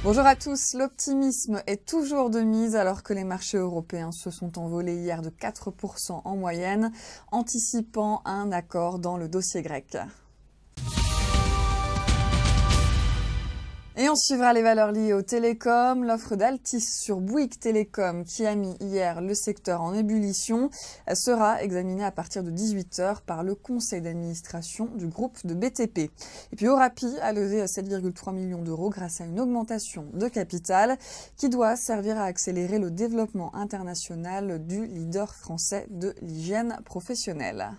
Bonjour à tous, l'optimisme est toujours de mise alors que les marchés européens se sont envolés hier de 4% en moyenne, anticipant un accord dans le dossier grec. Et on suivra les valeurs liées aux télécoms. L'offre d'Altis sur Bouygues Télécom, qui a mis hier le secteur en ébullition, sera examinée à partir de 18 h par le conseil d'administration du groupe de BTP. Et puis Orapi a levé 7,3 millions d'euros grâce à une augmentation de capital qui doit servir à accélérer le développement international du leader français de l'hygiène professionnelle.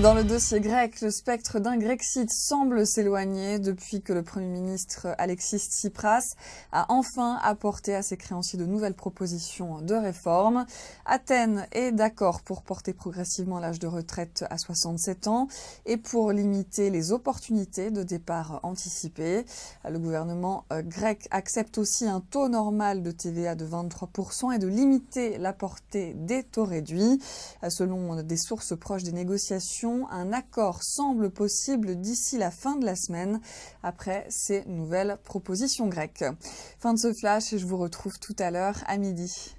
Dans le dossier grec, le spectre d'un Grexit semble s'éloigner depuis que le Premier ministre Alexis Tsipras a enfin apporté à ses créanciers de nouvelles propositions de réforme. Athènes est d'accord pour porter progressivement l'âge de retraite à 67 ans et pour limiter les opportunités de départ anticipé. Le gouvernement grec accepte aussi un taux normal de TVA de 23% et de limiter la portée des taux réduits. Selon des sources proches des négociations, un accord semble possible d'ici la fin de la semaine après ces nouvelles propositions grecques. Fin de ce flash et je vous retrouve tout à l'heure à midi.